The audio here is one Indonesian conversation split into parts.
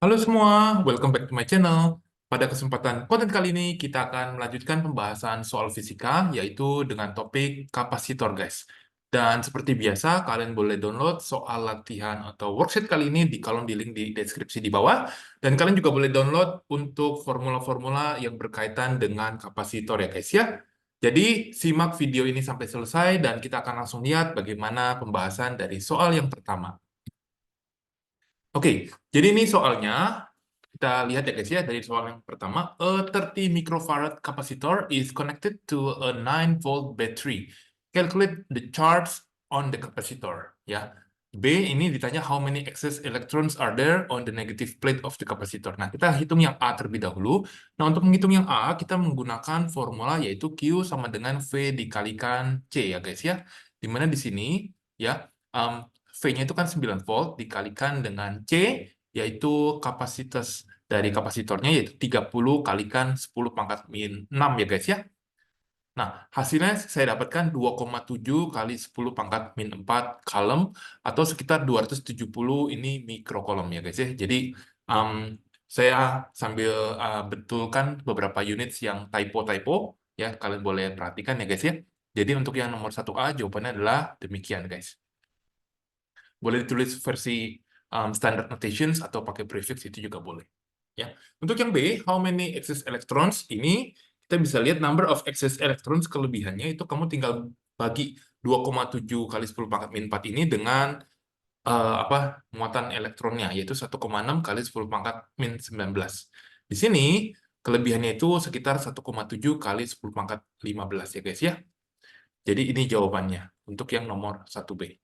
Halo semua, welcome back to my channel. Pada kesempatan konten kali ini, kita akan melanjutkan pembahasan soal fisika, yaitu dengan topik kapasitor, guys. Dan seperti biasa, kalian boleh download soal latihan atau worksheet kali ini di kolom di link di deskripsi di bawah. Dan kalian juga boleh download untuk formula-formula yang berkaitan dengan kapasitor ya, guys ya. Jadi, simak video ini sampai selesai, dan kita akan langsung lihat bagaimana pembahasan dari soal yang pertama. Oke, jadi ini soalnya, kita lihat ya guys ya, dari soal yang pertama, a 30 microfarad capacitor is connected to a 9-volt battery. Calculate the charge on the capacitor. Ya, B ini ditanya how many excess electrons are there on the negative plate of the capacitor. Nah, kita hitung yang A terlebih dahulu. Nah, untuk menghitung yang A, kita menggunakan formula yaitu Q sama dengan V dikalikan C ya guys ya. Dimana di sini ya, V-nya itu kan 9 volt dikalikan dengan C, yaitu kapasitas dari kapasitornya yaitu 30 kalikan 10 pangkat min 6 ya guys ya. Nah, hasilnya saya dapatkan 2,7 kali 10 pangkat min 4 kalem, atau sekitar 270 ini mikrokolom ya guys ya. Jadi, saya sambil betulkan beberapa unit yang typo-typo, ya kalian boleh perhatikan ya guys ya. Jadi untuk yang nomor 1A jawabannya adalah demikian guys. Boleh ditulis versi standard notations atau pakai prefix itu juga boleh. Ya. Untuk yang B, how many excess electrons, ini kita bisa lihat number of excess electrons, kelebihannya itu kamu tinggal bagi 2,7 kali 10 pangkat min 4 ini dengan muatan elektronnya, yaitu 1,6 kali 10 pangkat min 19. Di sini kelebihannya itu sekitar 1,7 kali 10 pangkat 15 ya guys ya. Jadi ini jawabannya untuk yang nomor 1B.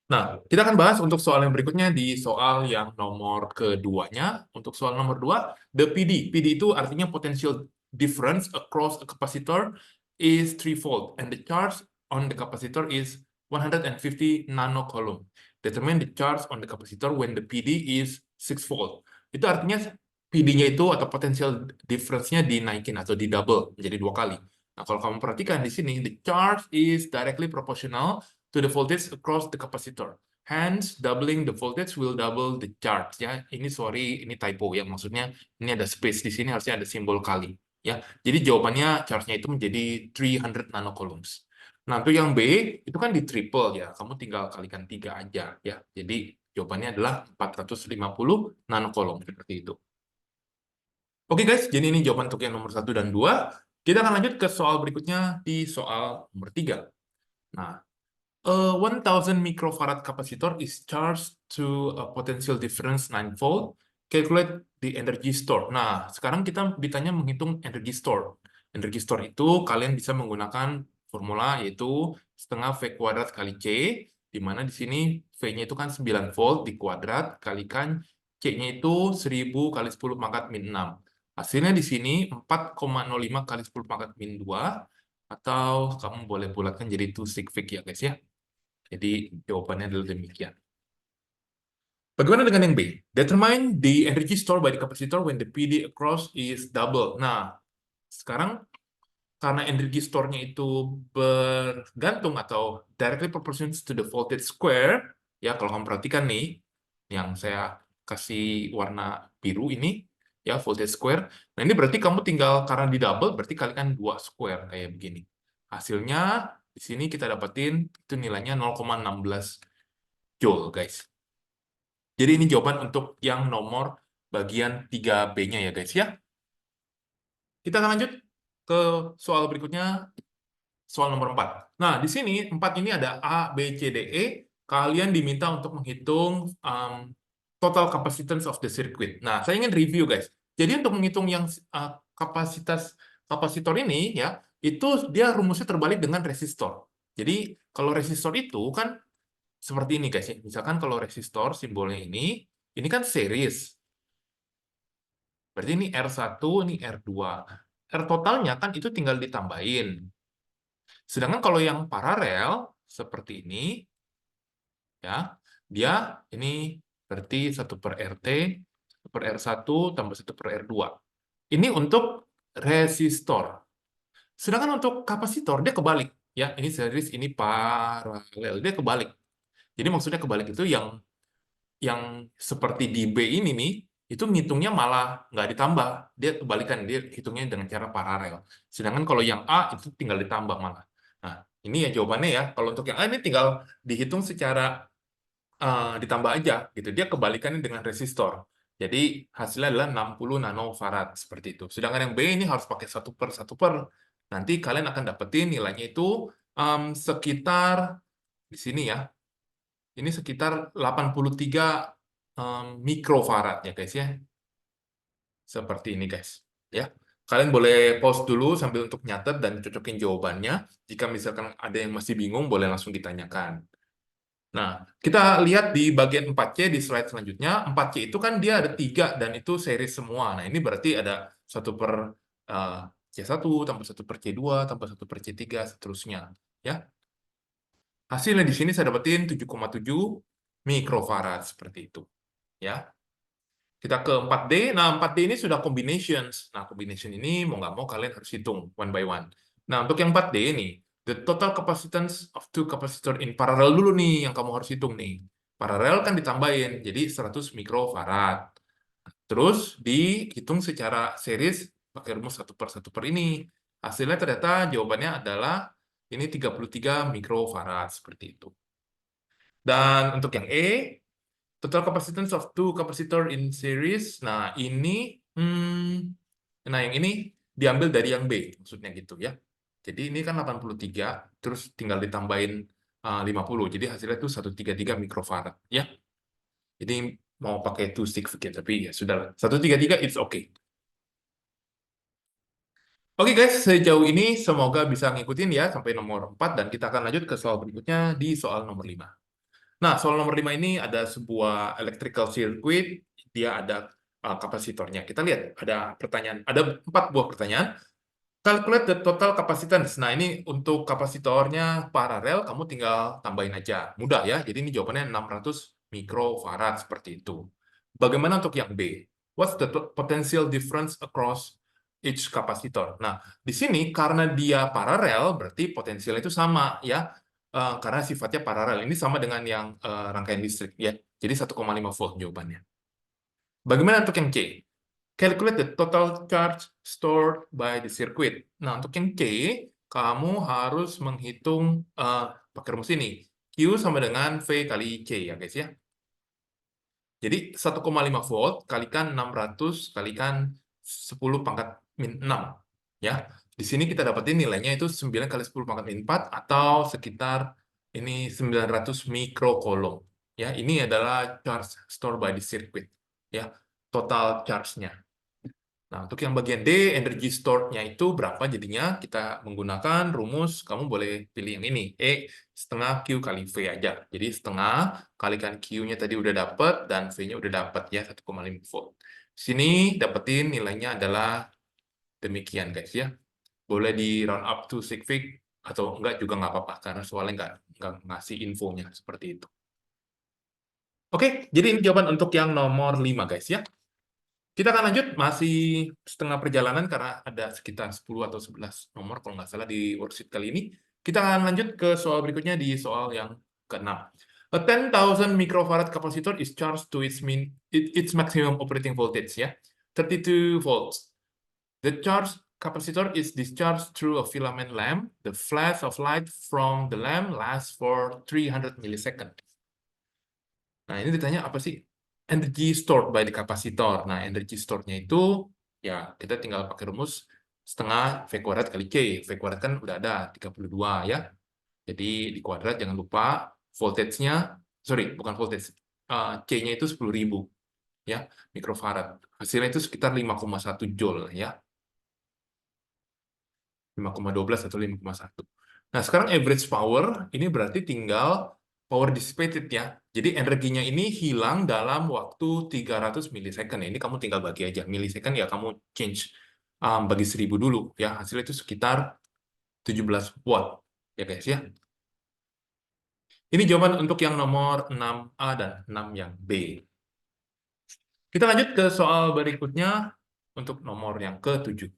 Nah, kita akan bahas untuk soal yang berikutnya di soal yang nomor keduanya. Untuk soal nomor 2, the PD. PD itu artinya potential difference across a capacitor is 3-volt, and the charge on the capacitor is 150 nanocoulomb. Determine the charge on the capacitor when the PD is 6-volt. Itu artinya PD-nya itu atau potential difference-nya dinaikin atau di double menjadi 2 kali. Nah, kalau kamu perhatikan di sini, the charge is directly proportional to the voltage across the capacitor. Hence, doubling the voltage will double the charge. Ya, ini sorry, ini typo ya. Maksudnya ini ada space di sini, harusnya ada simbol kali. Ya, jadi jawabannya charge-nya itu menjadi 300 nanocoulombs. Nah, untuk yang B itu kan di triple ya. Kamu tinggal kalikan 3 aja ya. Jadi jawabannya adalah 450 nanocoulomb seperti itu. Oke guys, jadi ini jawaban untuk yang nomor 1 dan 2. Kita akan lanjut ke soal berikutnya di soal nomor 3. Nah, a 1000 microfarad capacitor is charged to a potential difference 9 volt. Calculate the energy stored. Nah, sekarang kita ditanya menghitung energy stored. Energy stored itu kalian bisa menggunakan formula yaitu setengah V kuadrat kali C, di mana di sini V-nya itu kan 9 volt dikuadrat kalikan C-nya itu 1000 kali 10 pangkat min 6. Hasilnya di sini 4,05 kali 10 pangkat min 2, atau kamu boleh bulatkan jadi 2 sig fig ya guys ya. Jadi jawabannya adalah demikian. Bagaimana dengan yang B? Determine the energy stored by the capacitor when the PD across is double. Nah, sekarang karena energy store-nya itu bergantung atau directly proportional to the voltage square, ya kalau kamu perhatikan nih, yang saya kasih warna biru ini, ya voltage square. Nah ini berarti kamu tinggal, karena di double, berarti kalikan 2 square, kayak begini. Hasilnya, di sini kita dapetin, itu nilainya 0,16 joule, guys. Jadi ini jawaban untuk yang nomor bagian 3B-nya ya, guys ya. Kita akan lanjut ke soal berikutnya, soal nomor 4. Nah, di sini 4 ini ada A, B, C, D, E. Kalian diminta untuk menghitung total capacitance of the circuit. Nah, saya ingin review, guys. Jadi untuk menghitung yang kapasitas kapasitor ini, ya, itu dia rumusnya terbalik dengan resistor. Jadi kalau resistor itu kan seperti ini, guys. Misalkan kalau resistor simbolnya ini kan series. Berarti ini R1, ini R2. R totalnya kan itu tinggal ditambahin. Sedangkan kalau yang paralel seperti ini, ya, dia ini berarti 1/RT, 1/R1 tambah 1/R2. Ini untuk resistor. Sedangkan untuk kapasitor dia kebalik, ya. Ini series, ini paralel, dia kebalik. Jadi maksudnya kebalik itu yang yang seperti di B ini nih, itu ngitungnya malah nggak ditambah. Dia kebalikan, dia hitungnya dengan cara paralel. Sedangkan kalau yang A itu tinggal ditambah malah. Nah, ini ya jawabannya ya. Kalau untuk yang A ini tinggal dihitung secara ditambah aja gitu. Dia kebalikannya dengan resistor. Jadi hasilnya adalah 60 nanofarad seperti itu. Sedangkan yang B ini harus pakai satu per satu per. Nanti kalian akan dapetin nilainya itu sekitar di sini ya. Ini sekitar 83 mikrofarad ya guys ya. Seperti ini guys. Ya. Kalian boleh pause dulu sambil untuk nyatet dan cocokin jawabannya. Jika misalkan ada yang masih bingung, boleh langsung ditanyakan. Nah, kita lihat di bagian 4C di slide selanjutnya. 4C itu kan dia ada 3 dan itu series semua. Nah, ini berarti ada 1 per C1, tambah 1 per C2, tambah 1 per C3, seterusnya. Ya. Hasilnya di sini saya dapetin 7,7 mikrofarad seperti itu. Ya. Kita ke 4D. Nah, 4D ini sudah combinations. Nah, combination ini mau nggak mau kalian harus hitung one by one. Nah, untuk yang 4D ini, the total capacitance of two capacitor in parallel dulu nih yang kamu harus hitung nih. Paralel kan ditambahin, jadi 100 mikrofarad. Terus dihitung secara series pakai rumus 1 per 1 per ini. Hasilnya ternyata jawabannya adalah ini 33 mikrofarad seperti itu. Dan untuk yang E, total capacitance of two capacitor in series. Nah, yang ini diambil dari yang B, maksudnya gitu ya. Jadi ini kan 83, terus tinggal ditambahin 50. Jadi hasilnya itu 133 mikrofarad ya. Jadi mau pakai two significant, tapi ya sudah. 133 it's okay. Oke guys, sejauh ini semoga bisa ngikutin ya sampai nomor 4 dan kita akan lanjut ke soal berikutnya di soal nomor 5. Nah, soal nomor 5 ini ada sebuah electrical circuit, dia ada kapasitornya. Kita lihat, ada pertanyaan, ada 4 buah pertanyaan. Calculate the total capacitance. Nah, ini untuk kapasitornya paralel, kamu tinggal tambahin aja. Mudah ya, jadi ini jawabannya 600 mikrofarad seperti itu. Bagaimana untuk yang B? What's the potential difference across each kapasitor? Nah, di sini karena dia paralel, berarti potensial itu sama ya. Karena sifatnya paralel. Ini sama dengan yang rangkaian listrik ya. Jadi 1,5 volt jawabannya. Bagaimana untuk yang C? Calculate the total charge stored by the circuit. Nah, untuk yang C, kamu harus menghitung pakai rumus ini. Q sama dengan V kali C ya guys ya. Jadi 1,5 volt kalikan 600 kalikan 10 pangkat min 6. Ya. Di sini kita dapetin nilainya itu 9 kali 10 pangkat min 4 atau sekitar ini 900 mikrocoulomb. Ya, ini adalah charge stored by the circuit. Ya, total charge-nya. Nah, untuk yang bagian D, energy stored-nya itu berapa jadinya? Kita menggunakan rumus, kamu boleh pilih yang ini, E setengah Q kali V aja. Jadi setengah kalikan Q-nya tadi udah dapet, dan V-nya udah dapet ya, 1,5 volt. Sini dapetin nilainya adalah demikian guys ya. Boleh di round up to sig fig, atau enggak juga nggak apa-apa, karena soalnya nggak ngasih infonya seperti itu. Oke, jadi ini jawaban untuk yang nomor 5 guys ya. Kita akan lanjut, masih setengah perjalanan karena ada sekitar 10 atau 11 nomor kalau nggak salah di worksheet kali ini. Kita akan lanjut ke soal berikutnya di soal yang ke-6. A 10,000 microfarad capacitor is charged to its maximum operating voltage ya, 32 volts. The charged capacitor is discharged through a filament lamp. The flash of light from the lamp lasts for 300 milliseconds. Nah, ini ditanya apa sih? Energy stored by the capacitor. Nah, energy stored-nya itu, ya kita tinggal pakai rumus setengah V kuadrat kali C. V kuadrat kan udah ada, 32 ya. Jadi di kuadrat jangan lupa voltage-nya, sorry, bukan voltage, C-nya itu 10.000 ya, mikrofarad. Hasilnya itu sekitar 5,1 joule ya. 5,12 atau 5,1. Nah, sekarang average power, ini berarti tinggal power dissipated ya. Jadi energinya ini hilang dalam waktu 300 milisecond. Ini kamu tinggal bagi aja. Milisecond ya kamu change bagi 1000 dulu. Ya, hasilnya itu sekitar 17 watt. Ya guys ya. Ini jawaban untuk yang nomor 6A dan 6 yang B. Kita lanjut ke soal berikutnya untuk nomor yang ke-7.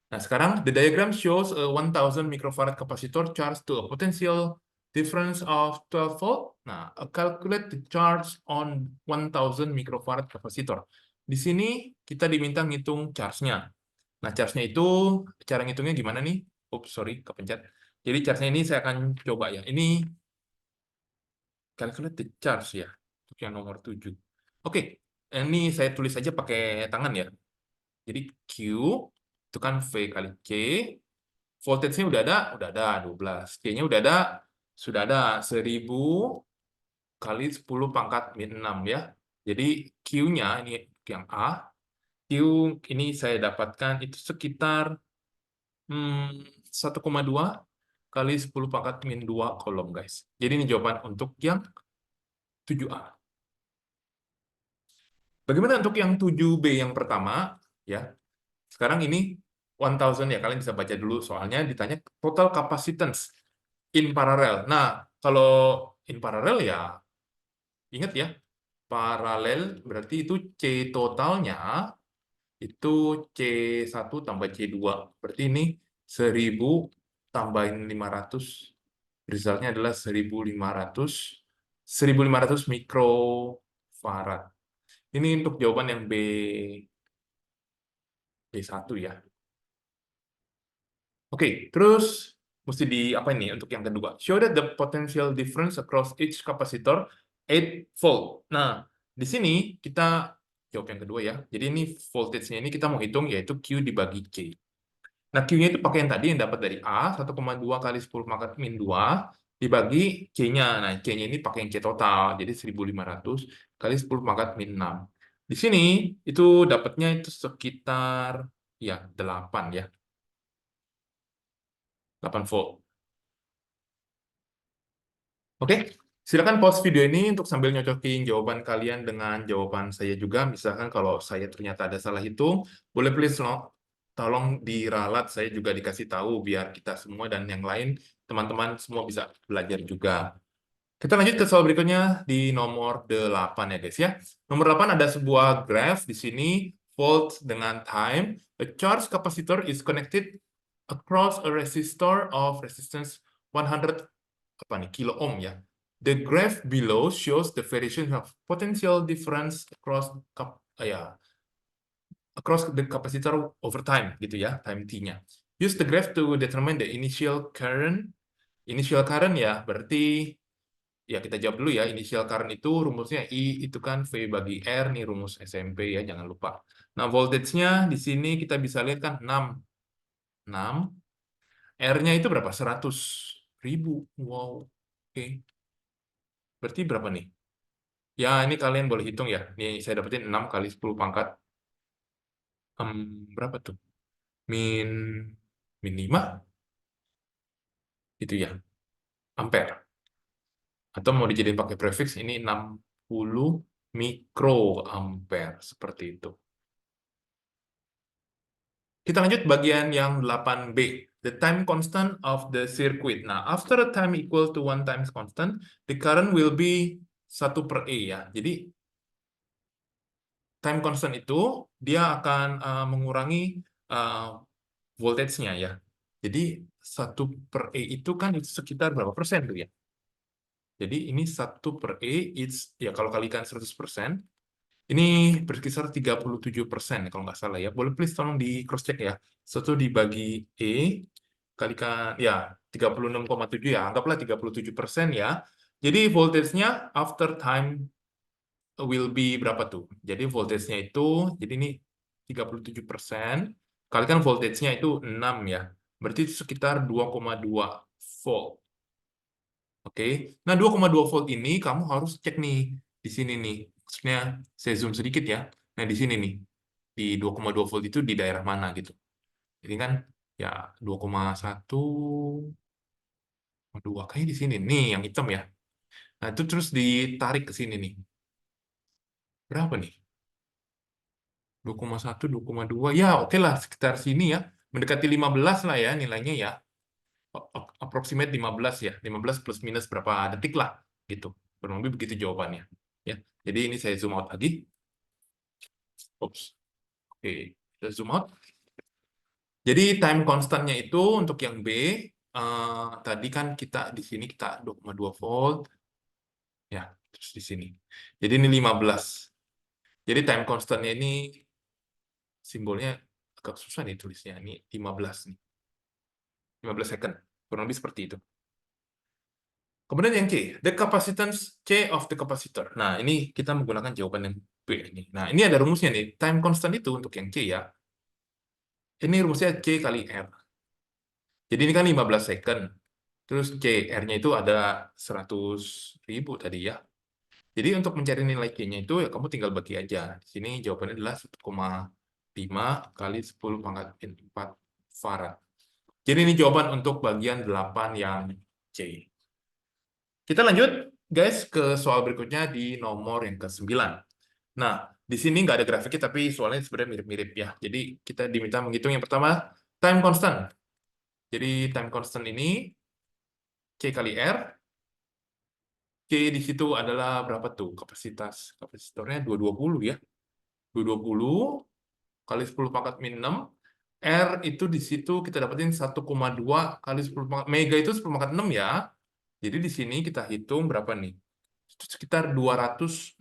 Nah, sekarang the diagram shows a 1000 microfarad capacitor charged to a potential difference of 12 volt. Nah, calculate the charge on 1000 microfarad capacitor. Di sini kita diminta ngitung charge-nya. Nah, charge-nya itu, cara ngitungnya gimana nih? Oops, sorry, kepencet. Jadi charge-nya ini saya akan coba ya. Ini calculate the charge ya, untuk yang nomor 7. Oke, ini saya tulis aja pakai tangan ya. Jadi Q, itu kan V kali C. Voltage-nya udah ada 12. C-nya udah ada, sudah ada 1000 kali 10 pangkat min 6 ya. Jadi Q-nya ini yang A, Q ini saya dapatkan itu sekitar 1,2 kali 10 pangkat min 2 kolom, guys. Jadi ini jawaban untuk yang 7A. Bagaimana untuk yang 7B yang pertama? Ya, sekarang ini 1000 ya, kalian bisa baca dulu soalnya ditanya total capacitance in parallel. Nah, kalau in parallel ya, ingat ya, paralel berarti itu C totalnya itu C1 tambah C2. Berarti ini 1000 tambahin 500, resultnya adalah 1500 mikrofarad. Ini untuk jawaban yang B1 ya. Oke, terus mesti di apa ini untuk yang kedua? Show that the potential difference across each capacitor 8 volt. Nah, di sini kita jawab yang kedua ya. Jadi ini voltage-nya ini kita mau hitung yaitu Q dibagi C. Nah, Q-nya itu pakai yang tadi yang dapat dari A, 1,2 kali 10 pangkat min 2 dibagi C-nya. Nah, C-nya ini pakai yang C total, jadi 1500 kali 10 pangkat min 6. Di sini itu dapatnya itu sekitar ya 8 ya. 8 volt. Oke, silakan pause video ini untuk sambil nyocokin jawaban kalian dengan jawaban saya juga. Misalkan kalau saya ternyata ada salah hitung, boleh please tolong diralat, saya juga dikasih tahu biar kita semua dan yang lain, teman-teman semua bisa belajar juga. Kita lanjut ke soal berikutnya di nomor 8 ya guys ya. Nomor 8 ada sebuah graph di sini, volt dengan time. A charge capacitor is connected across a resistor of resistance 100 apa nih, kilo ohm ya. The graph below shows the variation of potential difference across the capacitor over time gitu ya, time t-nya. Use the graph to determine the initial current. Initial current ya berarti ya kita jawab dulu ya. Initial current itu rumusnya I itu kan V bagi R nih, rumus SMP ya, jangan lupa. Nah, voltage-nya di sini kita bisa lihat kan 6. R-nya itu berapa? 100.000. Wow. Oke. Berarti berapa nih? Ya, ini kalian boleh hitung ya. Ini saya dapetin 6 kali 10 pangkat. Berapa tuh? Min 5? Itu ya. Ampere. Atau mau dijadiin pakai prefix, ini 60 mikroampere. Seperti itu. Kita lanjut bagian yang 8B. The time constant of the circuit. Nah, after a time equal to 1 times constant, the current will be 1/E ya. Jadi, time constant itu dia akan mengurangi voltage-nya ya. Jadi 1/E itu kan itu sekitar berapa persen tuh ya? Jadi ini 1/E, ya kalau kalikan 100%, ini berkisar 37% kalau nggak salah ya. Boleh please tolong di cross check ya. 1 dibagi E kalikan ya 36,7 ya. Anggaplah 37% ya. Jadi voltage-nya after time will be berapa tuh? Jadi voltage-nya itu, jadi ini 37%, kalikan voltage-nya itu 6 ya. Berarti itu sekitar 2,2 volt. Oke. Nah, 2,2 volt ini kamu harus cek nih di sini nih. Maksudnya saya zoom sedikit ya. Nah, di sini nih. Di 2,2 volt itu di daerah mana gitu. Jadi kan ya 2,1 2 kayak di sini nih yang hitam ya. Nah, itu terus ditarik ke sini nih. Berapa nih? 2,1, 2,2. Ya, oke lah sekitar sini ya. Mendekati 15 lah ya nilainya ya. Approximate 15 ya. 15 plus minus berapa detik lah gitu. Kurang lebih begitu jawabannya. Ya. Jadi ini saya zoom out lagi. Oops. Oke, kita zoom out. Jadi time constantnya itu untuk yang B tadi kan kita di sini kita 2,2 volt ya, terus di sini. Jadi ini 15. Jadi time constantnya ini simbolnya agak susah nih tulisnya. Ini 15 nih. 15 second. Kurang lebih seperti itu. Kemudian yang C, the capacitance C of the capacitor. Nah, ini kita menggunakan jawaban yang B ini. Nah, ini ada rumusnya nih. Time constant itu untuk yang C ya. Ini rumusnya C kali R. Jadi ini kan 15 second. Terus C, R-nya itu ada 100.000 tadi ya. Jadi untuk mencari nilai Q-nya itu ya kamu tinggal bagi aja. Di sini jawabannya adalah 1,5 kali 10 pangkat 4 farad. Jadi ini jawaban untuk bagian 8 yang C. Kita lanjut, guys, ke soal berikutnya di nomor yang ke-9. Nah, di sini nggak ada grafiknya, tapi soalnya sebenarnya mirip-mirip ya. Jadi kita diminta menghitung yang pertama, time constant. Jadi time constant ini C kali R. C di situ adalah berapa tuh kapasitas? Kapasitornya 220 ya. 220 kali 10 pangkat min 6. R itu di situ kita dapetin 1,2 kali 10 pangkat. Mega itu 10 pangkat 6 ya. Jadi di sini kita hitung berapa nih? Sekitar 264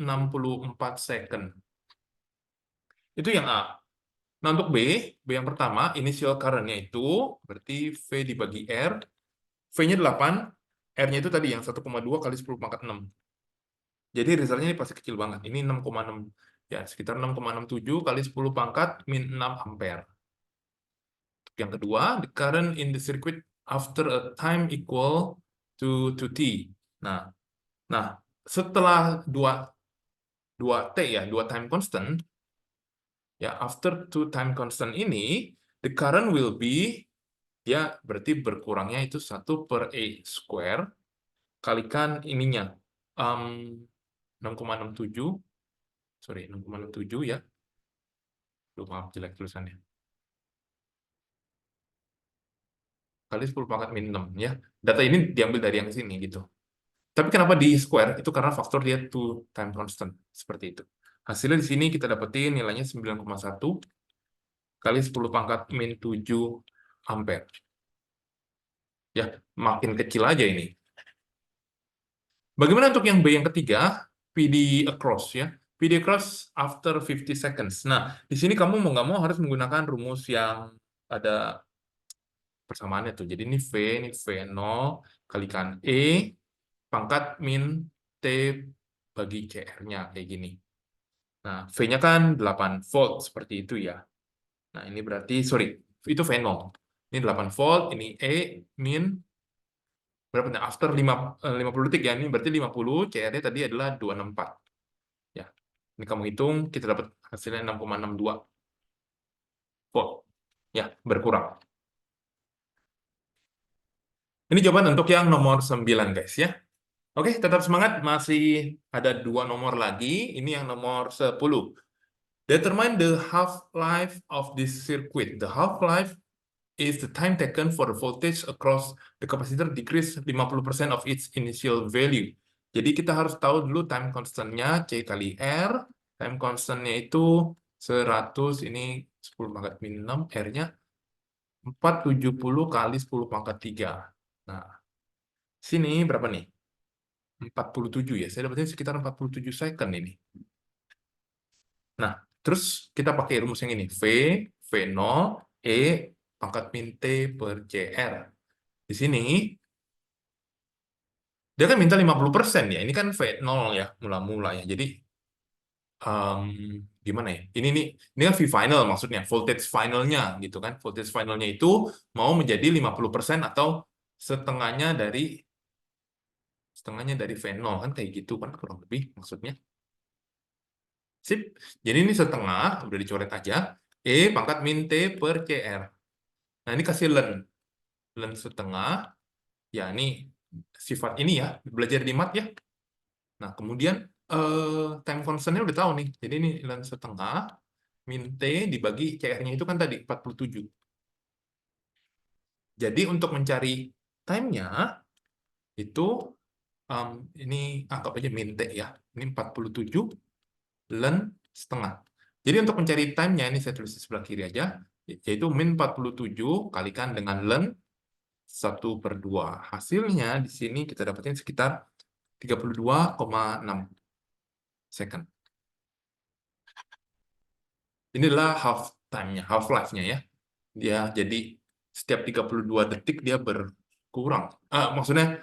second. Itu yang A. Nah, untuk B yang pertama, initial current-nya itu berarti V dibagi R. V-nya 8, R-nya itu tadi yang 1,2 kali 10 pangkat 6. Jadi resultnya ini pasti kecil banget. Ini 6,6. Ya, sekitar 6,67 kali 10 pangkat min 6 ampere. Yang kedua, the current in the circuit after a time equal to T. Nah, setelah 2 T ya, 2 time constant, ya, after 2 time constant ini, the current will be, ya, berarti berkurangnya itu 1 per E square, kalikan ininya, 6,67, sorry, 6,67 ya. Duh, maaf, jelek tulisannya. Kali 10 pangkat min 6, ya. Data ini diambil dari yang sini, gitu. Tapi kenapa di square? Itu karena faktor dia 2 time constant, seperti itu. Hasilnya di sini kita dapetin nilainya 9,1 kali 10 pangkat min 7 ampere. Ya, makin kecil aja ini. Bagaimana untuk yang B yang ketiga, PD across ya. PD across after 50 seconds. Nah, di sini kamu mau nggak mau harus menggunakan rumus yang ada persamaannya tuh. Jadi ini V0 kalikan E pangkat min T bagi CR-nya kayak gini. Nah, V-nya kan 8 volt seperti itu ya. Nah, ini berarti, sorry, itu V0. Ini 8 volt, ini E min berapa nih? After 50 detik ya, ini berarti 50, CR-nya tadi adalah 264. Ya, ini kamu hitung, kita dapat hasilnya 6,62 volt. Ya, berkurang. Ini jawaban untuk yang nomor 9, guys ya. Oke, tetap semangat, masih ada 2 nomor lagi. Ini yang nomor 10. Determine the half-life of this circuit. The half-life is the time taken for the voltage across the capacitor decrease 50% of its initial value. Jadi kita harus tahu dulu time constant-nya C kali R. Time constant-nya itu 100, ini 10 pangkat min 6, R-nya 470 kali 10 pangkat 3. Nah, sini berapa nih? 47 ya, saya dapatnya sekitar 47 second ini. Nah, terus kita pakai rumus yang ini, V0, E, pangkat min T per CR. Di sini, dia kan minta 50% ya, ini kan V0 ya, mula-mula ya. Jadi, gimana ya? Ini kan V final maksudnya, voltage finalnya gitu kan. Voltage finalnya itu mau menjadi 50% atau setengahnya dari V0 kan kayak gitu kan kurang lebih maksudnya. Sip. Jadi ini setengah, udah dicoret aja. E pangkat min T per CR. Nah, ini kasih len. Len setengah. Ya, ini sifat ini ya. Belajar di mat ya. Nah, kemudian time constant-nya udah tahu nih. Jadi ini len setengah. Min T dibagi CR-nya itu kan tadi 47. Jadi untuk mencari time-nya, itu ini anggap aja min T ya. Ini 47 len setengah. Jadi untuk mencari time-nya, ini saya tulis di sebelah kiri aja, yaitu min 47 kalikan dengan len 1/2. Hasilnya di sini kita dapatin sekitar 32,6 second. Inilah half time-nya, half life-nya ya. Dia jadi setiap 32 detik dia berkurang. Maksudnya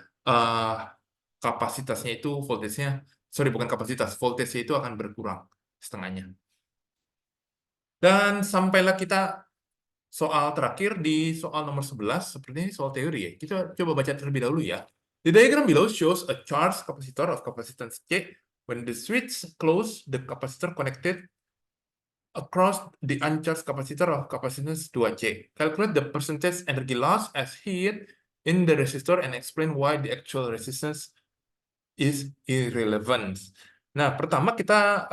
kapasitasnya itu voltage-nya, sorry bukan kapasitas, voltage-nya itu akan berkurang setengahnya. Dan sampailah kita soal terakhir di soal nomor 11, seperti ini soal teori ya. Kita coba baca terlebih dahulu ya. The diagram below shows a charged capacitor of capacitance C. When the switch closed, the capacitor connected across the uncharged capacitor of capacitance 2C. Calculate the percentage energy loss as heat in the resistor and explain why the actual resistance is irrelevant. Nah, pertama kita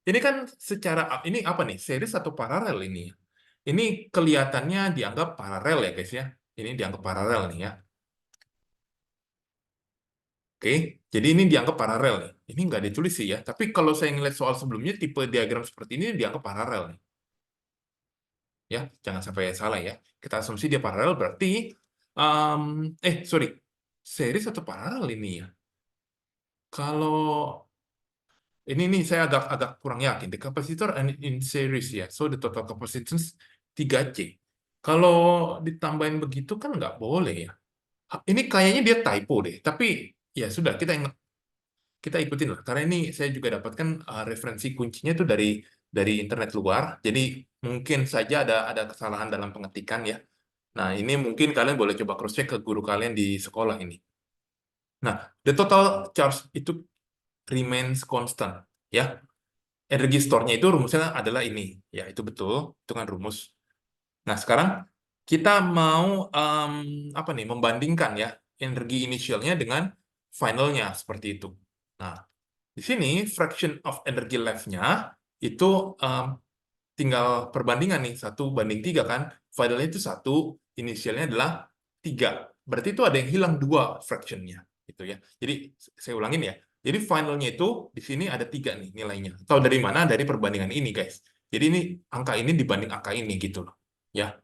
ini kan secara ini apa nih? Series atau paralel ini? Ini kelihatannya dianggap paralel ya guys ya. Ini dianggap paralel nih ya. Oke, jadi ini dianggap paralel nih. Ini nggak ditulis sih ya. Tapi kalau saya ngeliat soal sebelumnya, tipe diagram seperti ini dianggap paralel nih. Ya, jangan sampai salah ya. Kita asumsi dia paralel berarti, sorry, series atau paralel ini ya. Kalau ini nih saya agak kurang yakin. The capacitor in series ya. So the total capacitance 3C. Kalau ditambahin begitu kan nggak boleh ya. Ini kayaknya dia typo deh. Tapi ya sudah kita ikutin lah. Karena ini saya juga dapatkan referensi kuncinya itu dari internet luar. Jadi mungkin saja ada kesalahan dalam pengetikan ya. Nah, ini mungkin kalian boleh coba cross-check ke guru kalian di sekolah ini. Nah, the total charge itu remains constant ya. Energi store-nya itu rumusnya adalah ini. Ya, itu betul. Itu kan rumus. Nah, sekarang kita mau apa nih? Membandingkan ya energi initialnya dengan finalnya seperti itu. Nah, di sini fraction of energy left-nya itu tinggal perbandingan nih 1/3 kan. Finalnya itu 1, inisialnya adalah 3. Berarti itu ada yang hilang 2 fraction-nya gitu ya. Jadi saya ulangin ya. Jadi finalnya itu di sini ada 3 nih nilainya. Tahu dari mana? Dari perbandingan ini guys. Jadi ini angka ini dibanding angka ini gitu loh. Ya.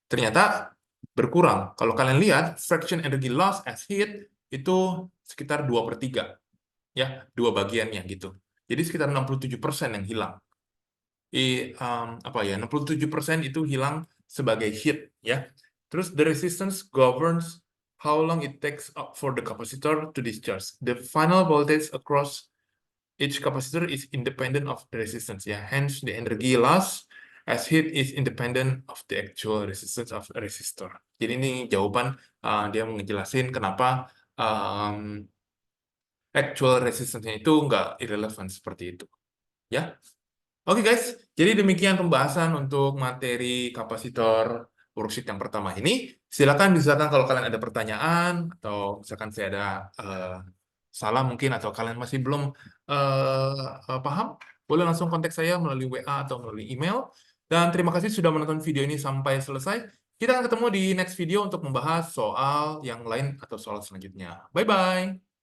Ternyata berkurang. Kalau kalian lihat fraction energy loss as heat itu sekitar 2/3 ya, 2 bagiannya gitu. Jadi sekitar 67% yang hilang. Apa ya, 67% itu hilang sebagai heat ya. Terus the resistance governs how long it takes for the capacitor to discharge. The final voltage across each capacitor is independent of the resistance ya. Hence the energy loss as heat is independent of the actual resistance of a resistor. Jadi ini jawaban dia ngejelasin kenapa actual resistance-nya itu nggak irrelevant seperti itu. Ya. Oke guys, jadi demikian pembahasan untuk materi kapasitor worksheet yang pertama ini. Silakan misalkan kalau kalian ada pertanyaan atau misalkan saya ada salah mungkin atau kalian masih belum paham, boleh langsung kontak saya melalui WA atau melalui email. Dan terima kasih sudah menonton video ini sampai selesai. Kita akan ketemu di next video untuk membahas soal yang lain atau soal selanjutnya. Bye-bye.